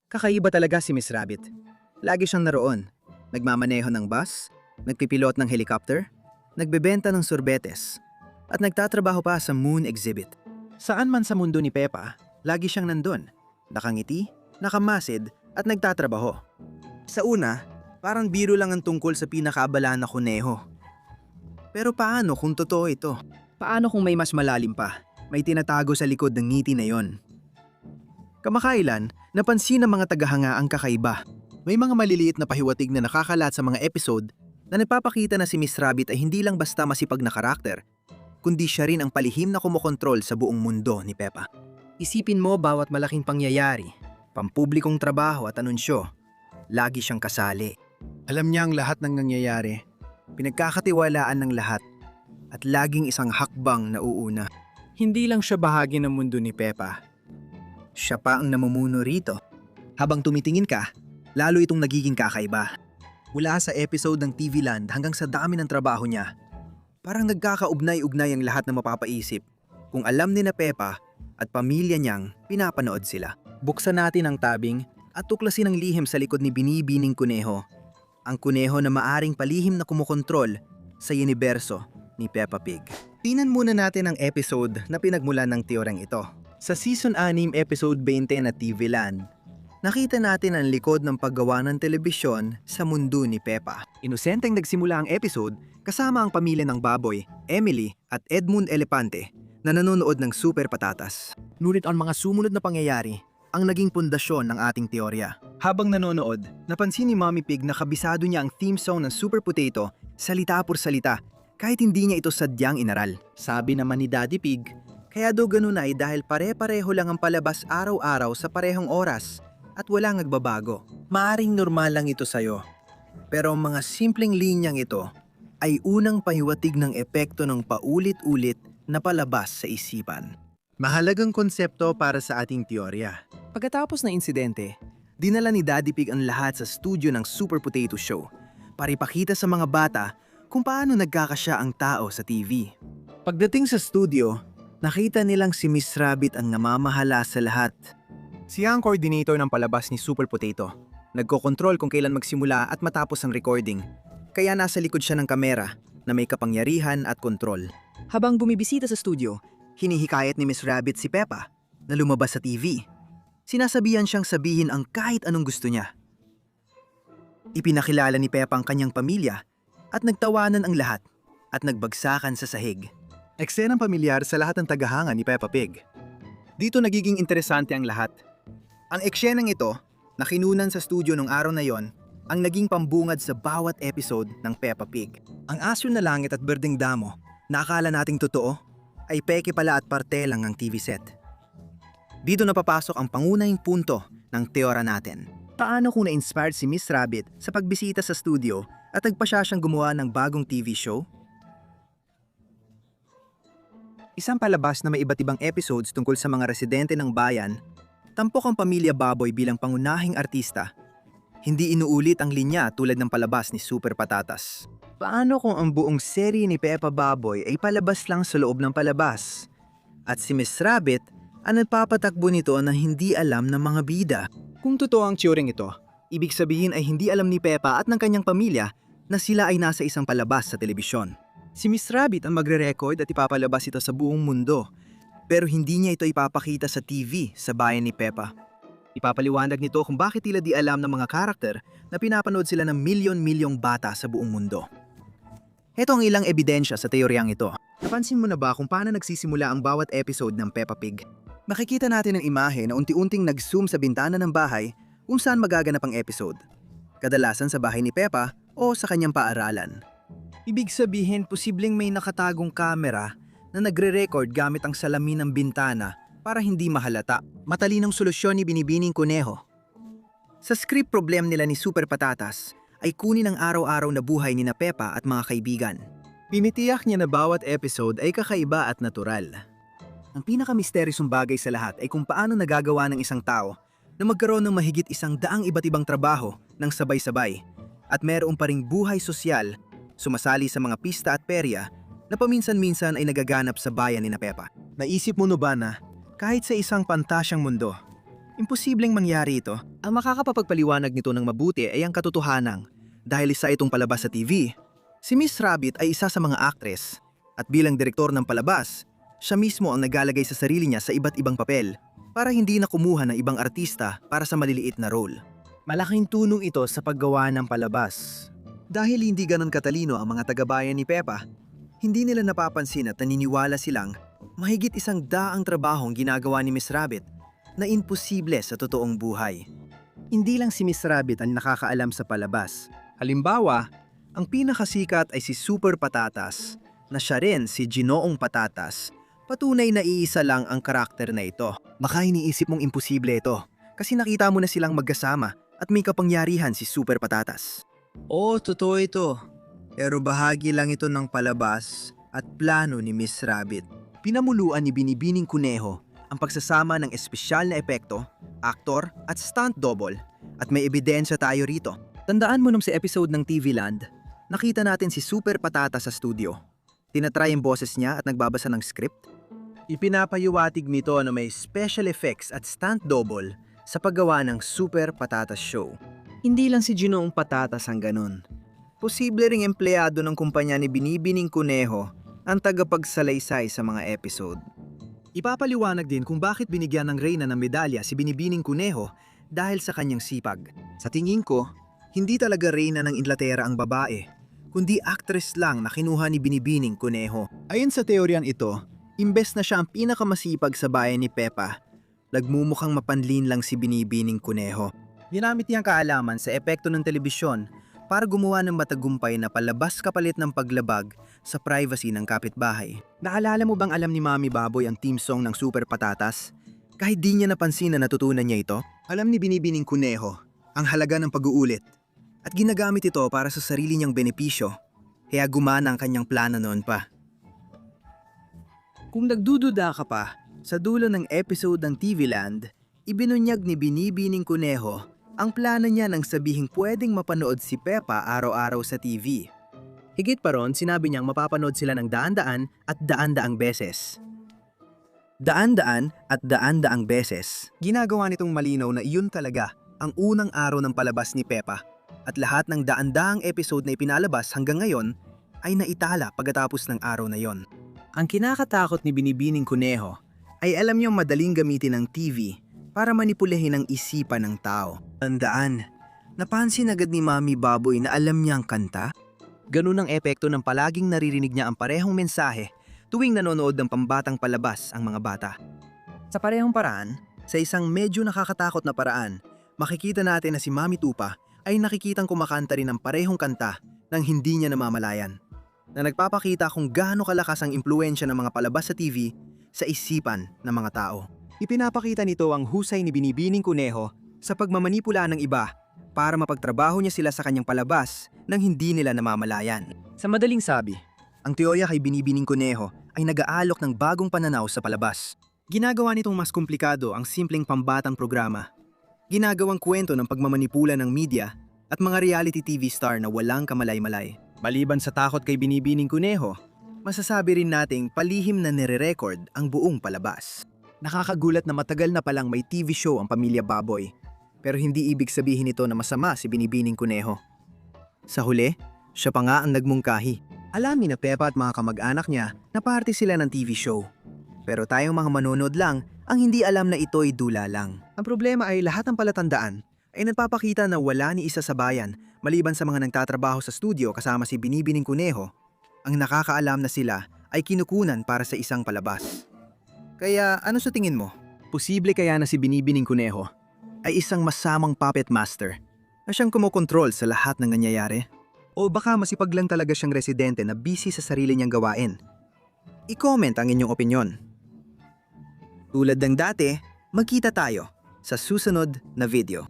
Kakaiba talaga si Miss Rabbit. Lagi siyang naroon. Nagmamaneho ng bus, nagpipilot ng helicopter, nagbebenta ng sorbetes, at nagtatrabaho pa sa Moon Exhibit. Saan man sa mundo ni Peppa, lagi siyang nandun. Nakangiti, nakamasid, at nagtatrabaho. Sa una, parang biro lang ang tungkol sa pinakaabala na kuneho. Pero paano kung totoo ito? Paano kung may mas malalim pa? May tinatago sa likod ng ngiti na yon. Kamakailan, napansin ng mga tagahanga ang kakaiba. May mga maliliit na pahiwatig na nakakalat sa mga episode na nagpapakita na si Miss Rabbit ay hindi lang basta masipag na karakter, kundi siya rin ang palihim na kumokontrol sa buong mundo ni Peppa. Isipin mo bawat malaking pangyayari, pampublikong trabaho at anunsyo, lagi siyang kasali. Alam niya ang lahat ng nangyayari, pinagkakatiwalaan ng lahat, at laging isang hakbang na uuna. Hindi lang siya bahagi ng mundo ni Peppa. Siya pa ang namumuno rito. Habang tumitingin ka, lalo itong nagiging kakaiba. Mula sa episode ng TV Land hanggang sa dami ng trabaho niya, parang nagkakaugnay-ugnay ang lahat na mapapaisip kung alam ni na Peppa at pamilya niyang pinapanood sila. Buksan natin ang tabing at tuklasin ang lihim sa likod ni Binibining Kuneho. Ang kuneho na maaring palihim na kumokontrol sa universo ni Peppa Pig. Tingnan muna natin ang episode na pinagmulan ng teoryang ito. Sa Season 6, Episode 20 na TV Land, nakita natin ang likod ng paggawa ng telebisyon sa mundo ni Peppa. Inosenteng nagsimula ang episode kasama ang pamilya ng baboy, Emily at Edmund Elepante na nanonood ng Super Patatas. Ngunit ang mga sumunod na pangyayari ang naging pundasyon ng ating teorya. Habang nanonood, napansin ni Mommy Pig na kabisado niya ang theme song ng Super Potato salita por salita kahit hindi niya ito sadyang inaral. Sabi naman ni Daddy Pig, kaya daw ganun ay dahil pare-pareho lang ang palabas araw-araw sa parehong oras at walang nagbabago. Maaring normal lang ito sa'yo, pero ang mga simpleng linyang ito ay unang pahiwatig ng epekto ng paulit-ulit na palabas sa isipan. Mahalagang konsepto para sa ating teorya. Pagkatapos ng insidente, dinala ni Daddy Pig ang lahat sa studio ng Super Potato Show para ipakita sa mga bata kung paano nagkakasya ang tao sa TV. Pagdating sa studio, nakita nilang si Miss Rabbit ang namamahala sa lahat. Siya ang coordinator ng palabas ni Super Potato. Nagkokontrol kung kailan magsimula at matapos ang recording. Kaya nasa likod siya ng kamera na may kapangyarihan at kontrol. Habang bumibisita sa studio, hinihikayat ni Miss Rabbit si Peppa na lumabas sa TV. Sinasabihan siyang sabihin ang kahit anong gusto niya. Ipinakilala ni Peppa ang kanyang pamilya at nagtawanan ang lahat at nagbagsakan sa sahig. Eksenang pamilyar sa lahat ng tagahanga ni Peppa Pig. Dito nagiging interesante ang lahat. Ang eksenang ito, na kinunan sa studio nung araw na yon, ang naging pambungad sa bawat episode ng Peppa Pig. Ang asul na langit at berdeng damo, na akala nating totoo, ay peke pala at parte lang ang TV set. Dito napapasok ang pangunahing punto ng teorya natin. Paano kung na-inspired si Miss Rabbit sa pagbisita sa studio at nagpasya siyang gumawa ng bagong TV show? Isang palabas na may iba't ibang episodes tungkol sa mga residente ng bayan, tampok ang pamilya baboy bilang pangunahing artista. Hindi inuulit ang linya tulad ng palabas ni Super Patatas. Paano kung ang buong serye ni Peppa Baboy ay palabas lang sa loob ng palabas? At si Miss Rabbit ang nagpapatakbo nito na hindi alam ng mga bida. Kung totoo ang teoryang ito, ibig sabihin ay hindi alam ni Peppa at ng kanyang pamilya na sila ay nasa isang palabas sa telebisyon. Si Miss Rabbit ang magre-record at ipapalabas ito sa buong mundo, pero hindi niya ito ipapakita sa TV sa bayan ni Peppa. Ipapaliwanag nito kung bakit tila di alam ng mga karakter na pinapanood sila ng milyon-milyong bata sa buong mundo. Ito ang ilang ebidensya sa teoryang ito. Napansin mo na ba kung paano nagsisimula ang bawat episode ng Peppa Pig? Makikita natin ang imahe na unti-unting nag-zoom sa bintana ng bahay kung saan magaganap ang episode. Kadalasan sa bahay ni Peppa o sa kanyang paaralan. Ibig sabihin, posibleng may nakatagong kamera na nagre-record gamit ang salamin ng bintana para hindi mahalata. Matalinong solusyon ni Binibining Kuneho. Sa script problem nila ni Super Patatas ay kunin ang araw-araw na buhay ni na Peppa at mga kaibigan. Pinitiyak niya na bawat episode ay kakaiba at natural. Ang pinakamisteryosong bagay sa lahat ay kung paano nagagawa ng isang tao na magkaroon ng mahigit 100 iba't ibang trabaho ng sabay-sabay at meron pa ring buhay sosyal, sumasali sa mga pista at perya na paminsan-minsan ay nagaganap sa bayan ni na Peppa. Naisip mo no ba na kahit sa isang pantasyang mundo, Imposibleng mangyari ito. Ang makakapagpaliwanag nito ng mabuti ay ang katotohanan. Dahil isa itong palabas sa TV, si Miss Rabbit ay isa sa mga aktres. At bilang direktor ng palabas, siya mismo ang nagalagay sa sarili niya sa iba't ibang papel para hindi na kumuha ng ibang artista para sa maliliit na role. Malaking tulong ito sa paggawa ng palabas. Dahil hindi ganon katalino ang mga tagabayan ni Peppa, hindi nila napapansin at naniniwala silang mahigit 100 trabahong ginagawa ni Miss Rabbit na imposible sa totoong buhay. Hindi lang si Miss Rabbit ang nakakaalam sa palabas. Halimbawa, ang pinakasikat ay si Super Patatas, na siya rin si Ginoong Patatas. Patunay na iisa lang ang karakter na ito. Baka iniisip mong imposible ito, kasi nakita mo na silang magkasama at may kapangyarihan si Super Patatas. Oo, totoo ito. Pero bahagi lang ito ng palabas at plano ni Miss Rabbit. Pinamuluan ni Binibining Kuneho ang pagsasama ng espesyal na epekto, aktor at stunt double, at may ebidensya tayo rito. Tandaan mo nung sa episode ng TV Land, nakita natin si Super Patatas sa studio. Tinatry ang boses niya at nagbabasa ng script. Ipinapayuwatig nito na may special effects at stunt double sa paggawa ng Super Patatas Show. Hindi lang si Ginoong Patatas ang ganun. Posible ring empleyado ng kumpanya ni Binibining Kuneho ang tagapagsalaysay sa mga episode. Ipapaliwanag din kung bakit binigyan ng reyna ng medalya si Binibining Kuneho dahil sa kanyang sipag. Sa tingin ko, hindi talaga reyna ng Inglaterra ang babae, kundi actress lang na kinuha ni Binibining Kuneho. Ayon sa teoryang ito, imbes na siya ang pinakamasipag sa bayan ni Peppa, nagmumukhang mapanlin lang si Binibining Kuneho. Ginamit niyang kaalaman sa epekto ng telebisyon para gumawa ng matagumpay na palabas kapalit ng paglabag sa privacy ng kapitbahay. Naalala mo bang alam ni Mami Baboy ang theme song ng Super Patatas? Kahit di niya napansin na natutunan niya ito, alam ni Binibining Kuneho ang halaga ng pag-uulit at ginagamit ito para sa sarili niyang benepisyo, kaya gumana ang kanyang plano noon pa. Kung nagdududa ka pa, sa dulo ng episode ng TV Land, ibinunyag ni Binibining Kuneho ang plano niya nang sabihing pwedeng mapanood si Peppa araw-araw sa TV. Higit pa ron, sinabi niyang mapapanood sila ng daan-daan at daan-daang beses. Daan-daan at daan-daang beses. Ginagawa nitong malinaw na iyon talaga ang unang araw ng palabas ni Peppa, at lahat ng daan-daang episode na ipinalabas hanggang ngayon ay naitala pagkatapos ng araw na yon. Ang kinakatakot ni Binibining Kuneho ay alam niyang madaling gamitin ng TV para manipulahin ang isipan ng tao. Tandaan, napansin agad ni Mami Baboy na alam niya ang kanta? Ganun ang epekto ng palaging naririnig niya ang parehong mensahe tuwing nanonood ng pambatang palabas ang mga bata. Sa parehong paraan, sa isang medyo nakakatakot na paraan, makikita natin na si Mami Tupa ay nakikitang kumakanta rin ng parehong kanta nang hindi niya namamalayan, na nagpapakita kung gaano kalakas ang impluensya ng mga palabas sa TV sa isipan ng mga tao. Ipinapakita nito ang husay ni Binibining Kuneho sa pagmamanipula ng iba para mapagtrabaho niya sila sa kanyang palabas nang hindi nila namamalayan. Sa madaling sabi, ang teorya kay Binibining Kuneho ay nag-aalok ng bagong pananaw sa palabas. Ginagawa nitong mas komplikado ang simpleng pambatang programa. Ginagawang kwento ng pagmamanipula ng media at mga reality TV star na walang kamalay-malay. Maliban sa takot kay Binibining Kuneho, masasabi rin nating palihim na nire-record ang buong palabas. Nakakagulat na matagal na palang may TV show ang Pamilya Baboy, pero hindi ibig sabihin nito na masama si Binibining Kuneho. Sa huli, siya pa nga ang nagmungkahi. Alam ni na Peppa at mga kamag-anak niya na parte sila ng TV show. Pero tayong mga manonood lang ang hindi alam na ito'y dula lang. Ang problema ay lahat ng palatandaan ay nagpapakita na wala ni isa sa bayan maliban sa mga nagtatrabaho sa studio kasama si Binibining Kuneho. Ang nakakaalam na sila ay kinukunan para sa isang palabas. Kaya ano sa tingin mo? Posible kaya na si Binibining Kuneho ay isang masamang puppet master na siyang kumokontrol sa lahat ng nangyayari? O baka masipag lang talaga siyang residente na busy sa sarili niyang gawain? I-comment ang inyong opinyon. Tulad ng dati, magkita tayo sa susunod na video.